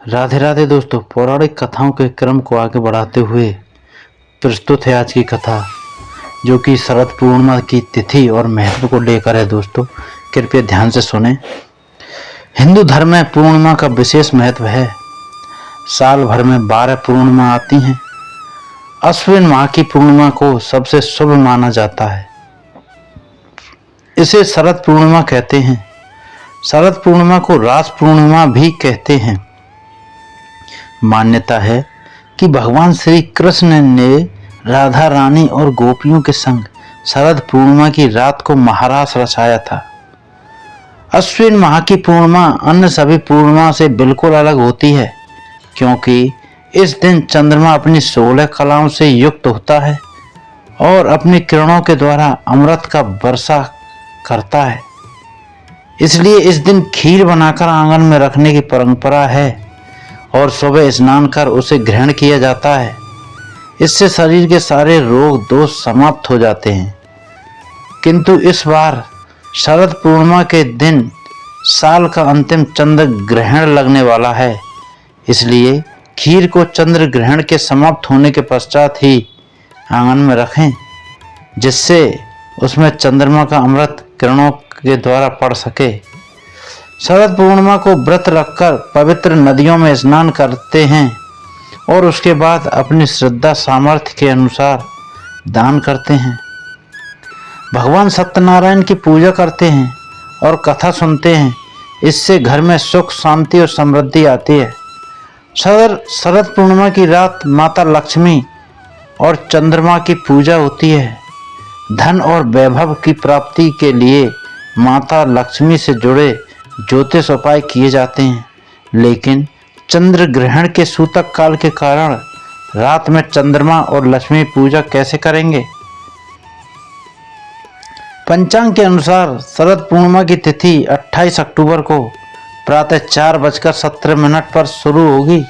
राधे राधे दोस्तों। पौराणिक कथाओं के क्रम को आगे बढ़ाते हुए प्रस्तुत है आज की कथा, जो कि शरद पूर्णिमा की तिथि और महत्व को लेकर है। दोस्तों कृपया ध्यान से सुने। हिंदू धर्म में पूर्णिमा का विशेष महत्व है। साल भर में 12 पूर्णिमा आती हैं। अश्विन माह की पूर्णिमा को सबसे शुभ माना जाता है। इसे शरद पूर्णिमा कहते हैं। शरद पूर्णिमा को रास पूर्णिमा भी कहते हैं। मान्यता है कि भगवान श्री कृष्ण ने राधा रानी और गोपियों के संग शरद पूर्णिमा की रात को महारास रचाया था। अश्विन माह की पूर्णिमा अन्य सभी पूर्णिमा से बिल्कुल अलग होती है, क्योंकि इस दिन चंद्रमा अपनी 16 कलाओं से युक्त होता है और अपनी किरणों के द्वारा अमृत का वर्षा करता है। इसलिए इस दिन खीर बनाकर आंगन में रखने की परंपरा है और सुबह स्नान कर उसे ग्रहण किया जाता है। इससे शरीर के सारे रोग दोष समाप्त हो जाते हैं। किंतु इस बार शरद पूर्णिमा के दिन साल का अंतिम चंद्र ग्रहण लगने वाला है। इसलिए खीर को चंद्र ग्रहण के समाप्त होने के पश्चात ही आंगन में रखें, जिससे उसमें चंद्रमा का अमृत किरणों के द्वारा पड़ सके। शरद पूर्णिमा को व्रत रखकर पवित्र नदियों में स्नान करते हैं और उसके बाद अपनी श्रद्धा सामर्थ्य के अनुसार दान करते हैं। भगवान सत्यनारायण की पूजा करते हैं और कथा सुनते हैं। इससे घर में सुख, शांति और समृद्धि आती है। शरद पूर्णिमा की रात माता लक्ष्मी और चंद्रमा की पूजा होती है। धन और वैभव की प्राप्ति के लिए माता लक्ष्मी से जुड़े ज्योतिष उपाय किए जाते हैं, लेकिन चंद्र ग्रहण के सूतक काल के कारण रात में चंद्रमा और लक्ष्मी पूजा कैसे करेंगे? पंचांग के अनुसार शरद पूर्णिमा की तिथि 28 अक्टूबर को प्रातः 4:17 पर शुरू होगी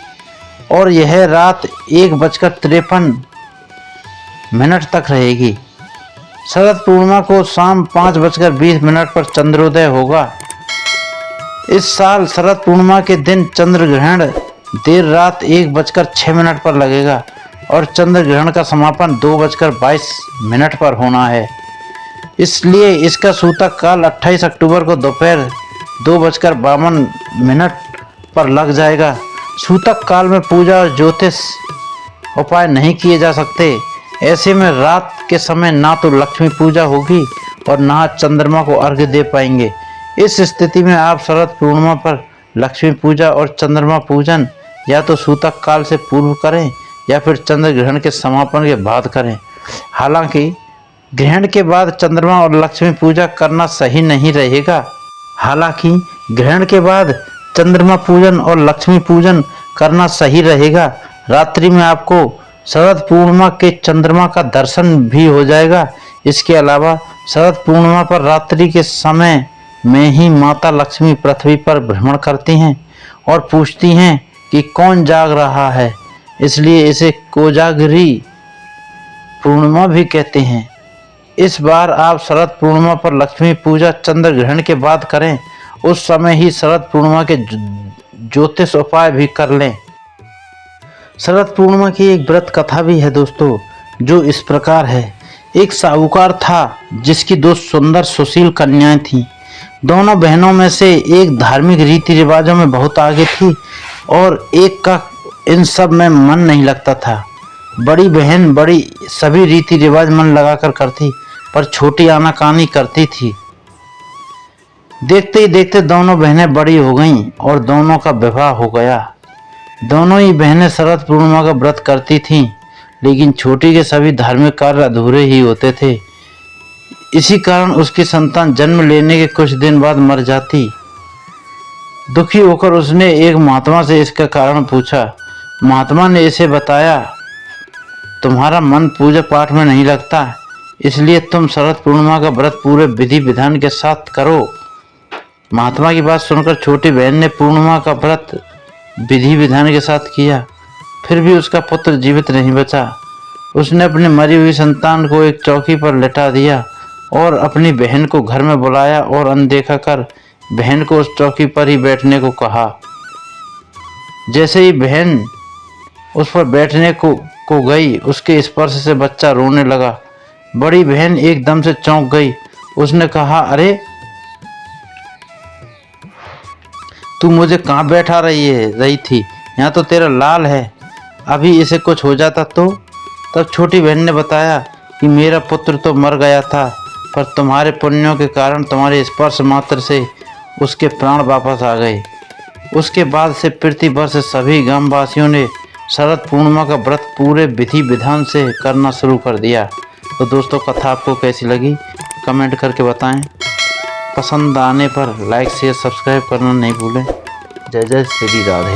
और यह रात 1:53 तक रहेगी। शरद पूर्णिमा को शाम 5:20 पर चंद्रोदय होगा। इस साल शरद पूर्णिमा के दिन चंद्र ग्रहण देर रात 1:06 पर लगेगा और चंद्र ग्रहण का समापन 2:22 पर होना है। इसलिए इसका सूतक काल 28 अक्टूबर को दोपहर 2:52 पर लग जाएगा। सूतक काल में पूजा और ज्योतिष उपाय नहीं किए जा सकते। ऐसे में रात के समय ना तो लक्ष्मी पूजा होगी और ना चंद्रमा को अर्घ्य दे पाएंगे। इस स्थिति में आप शरद पूर्णिमा पर लक्ष्मी पूजा और चंद्रमा पूजन या तो सूतक काल से पूर्व करें या फिर चंद्र ग्रहण के समापन के बाद करें। हालांकि ग्रहण के बाद चंद्रमा और लक्ष्मी पूजा करना सही नहीं रहेगा। रात्रि में आपको शरद पूर्णिमा के चंद्रमा का दर्शन भी हो जाएगा। इसके अलावा शरद पूर्णिमा पर रात्रि के समय में ही माता लक्ष्मी पृथ्वी पर भ्रमण करती हैं और पूछती हैं कि कौन जाग रहा है। इसलिए इसे कोजागरी पूर्णिमा भी कहते हैं। इस बार आप शरद पूर्णिमा पर लक्ष्मी पूजा चंद्र ग्रहण के बाद करें। उस समय ही शरद पूर्णिमा के ज्योतिष उपाय भी कर लें। शरद पूर्णिमा की एक व्रत कथा भी है दोस्तों, जो इस प्रकार है। एक साहूकार था जिसकी 2 सुंदर सुशील कन्याएं थीं। दोनों बहनों में से एक धार्मिक रीति रिवाजों में बहुत आगे थी और एक का इन सब में मन नहीं लगता था। बड़ी बहन सभी रीति रिवाज मन लगाकर करती, पर छोटी आनाकानी करती थी। देखते ही देखते दोनों बहनें बड़ी हो गईं और दोनों का विवाह हो गया। दोनों ही बहनें शरद पूर्णिमा का व्रत करती थीं, लेकिन छोटी के सभी धार्मिक कार्य अधूरे ही होते थे। इसी कारण उसकी संतान जन्म लेने के कुछ दिन बाद मर जाती। दुखी होकर उसने एक महात्मा से इसका कारण पूछा। महात्मा ने इसे बताया, तुम्हारा मन पूजा पाठ में नहीं लगता, इसलिए तुम शरद पूर्णिमा का व्रत पूरे विधि विधान के साथ करो। महात्मा की बात सुनकर छोटी बहन ने पूर्णिमा का व्रत विधि विधान के साथ किया। फिर भी उसका पुत्र जीवित नहीं बचा। उसने अपनी मरी हुई संतान को एक चौकी पर लिटा दिया और अपनी बहन को घर में बुलाया और अनदेखा कर बहन को उस चौकी पर ही बैठने को कहा। जैसे ही बहन उस पर बैठने को गई, उसके स्पर्श से बच्चा रोने लगा। बड़ी बहन एकदम से चौंक गई। उसने कहा, अरे तू मुझे कहाँ बैठा रही थी? यहाँ तो तेरा लाल है, अभी इसे कुछ हो जाता तो? तब छोटी बहन ने बताया कि मेरा पुत्र तो मर गया था, पर तुम्हारे पुण्यों के कारण तुम्हारे स्पर्श मात्र से उसके प्राण वापस आ गए। उसके बाद से प्रतिवर्ष सभी ग्रामवासियों ने शरद पूर्णिमा का व्रत पूरे विधि विधान से करना शुरू कर दिया। तो दोस्तों, कथा आपको कैसी लगी कमेंट करके बताएं। पसंद आने पर लाइक शेयर सब्सक्राइब करना नहीं भूलें। जय जय श्री राधे।